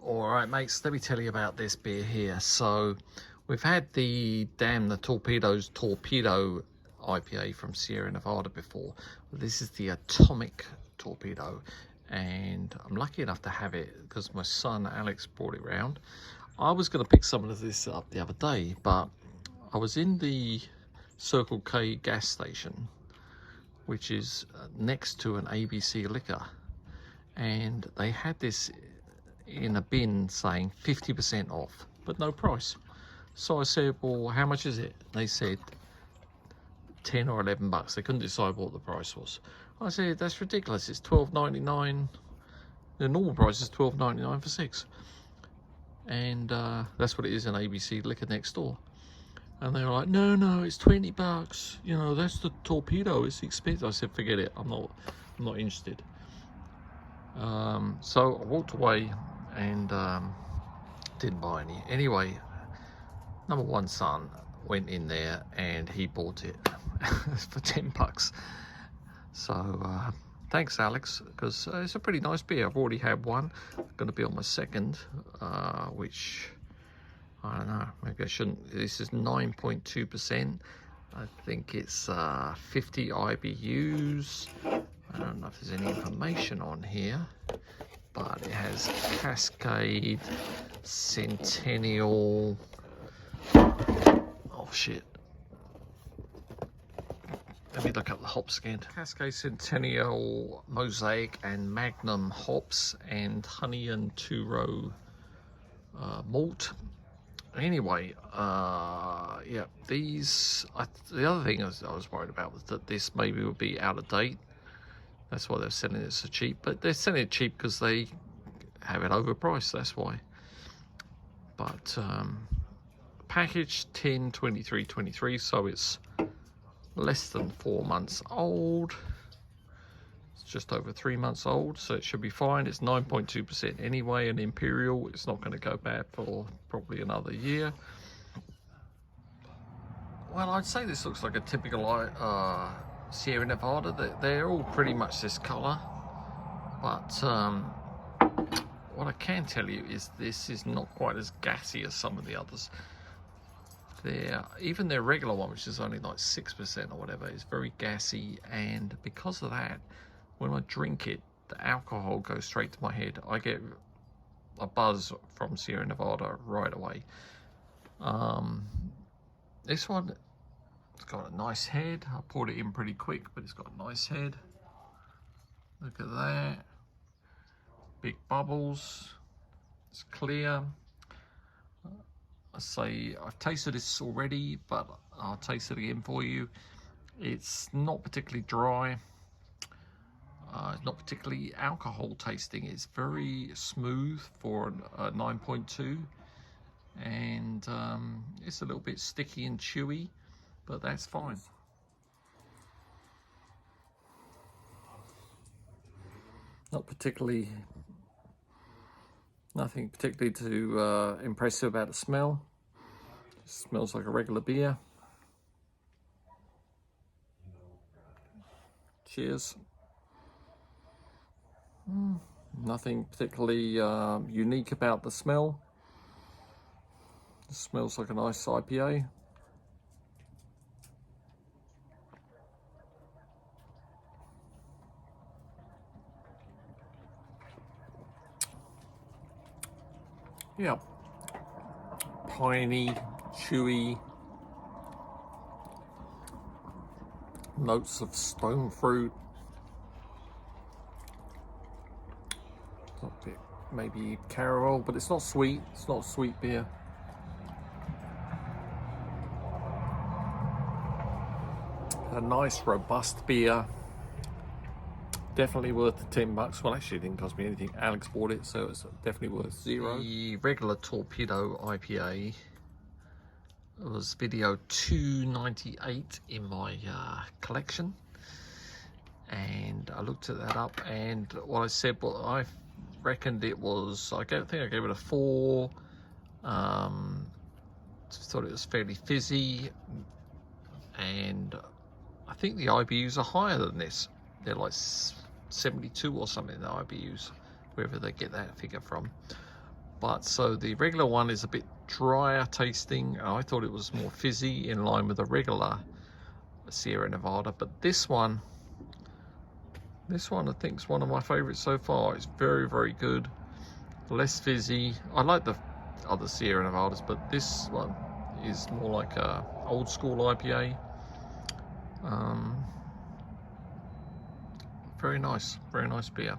Alright mates, let me tell you about this beer here. So we've had the Torpedo's Torpedo IPA from Sierra Nevada before. This is the Atomic Torpedo, and I'm lucky enough to have it because my son Alex brought it round. I was going to pick some of this up the other day, but I was in the Circle K gas station, which is next to an ABC liquor, and they had this in a bin saying 50% off, but no price. So I said, well, how much is it? They said 10 or 11 bucks. They couldn't decide what the price was. I said, that's ridiculous. It's $12.99. The normal price is $12.99 for 6. And that's what it is in ABC liquor next door. And they were like, no, it's 20 bucks. You know, that's the Torpedo. It's expensive. I said, forget it. I'm not interested. So I walked away and didn't buy any. Anyway, number one son went in there and he bought it for 10 bucks. So thanks Alex, because it's a pretty nice beer. I've already had one. I'm going to be on my second, which I don't know, maybe I shouldn't. This is 9.2%. I think it's 50 IBUs. I don't know if there's any information on here, but it has Cascade, Centennial. Oh shit. Let me look up the hops again. Cascade, Centennial, Mosaic, and Magnum hops, and honey and two-row malt. Anyway, yeah, these. The other thing I was worried about was that this maybe would be out of date. That's why they're selling it so cheap. But they're selling it cheap because they have it overpriced. That's why. But package 10/23/23, so it's less than 4 months old. It's just over 3 months old, so it should be fine. It's 9.2% anyway, and Imperial, it's not going to go bad for probably another year. Well, I'd say this looks like a typical Sierra Nevada. They're all pretty much this color, but what I can tell you is this is not quite as gassy as some of the others. Even their regular one, which is only like 6% or whatever, is very gassy, and because of that, when I drink it, the alcohol goes straight to my head. I get a buzz from Sierra Nevada right away. This one, it's got a nice head. I poured it in pretty quick, but it's got a nice head. Look at that. Big bubbles. It's clear. I say I've tasted this already, but I'll taste it again for you. It's not particularly dry. It's not particularly alcohol tasting. It's very smooth for a 9.2, and it's a little bit sticky and chewy, but that's fine. Nothing particularly too impressive about the smell. It smells like a regular beer. Cheers. Nothing particularly unique about the smell. It smells like a nice IPA. Yeah, piney, chewy, notes of stone fruit, a bit maybe caramel, but it's not sweet. It's not a sweet beer. A nice robust beer. Definitely worth the 10 bucks. Well, actually it didn't cost me anything. Alex bought it, so it's definitely worth $0. The regular Torpedo IPA was video 298 in my collection, and I looked that up, and what I said, well, I reckoned it was, I think I gave it a 4. Thought it was fairly fizzy, and I think the IBUs are higher than this. They're like 72 or something, the IBUs, wherever they get that figure from. But so the regular one is a bit drier tasting. I thought it was more fizzy, in line with the regular Sierra Nevada. But this one I think is one of my favorites so far. It's very, very good. Less fizzy. I like the other Sierra Nevadas, but this one is more like a old school IPA. Very nice beer.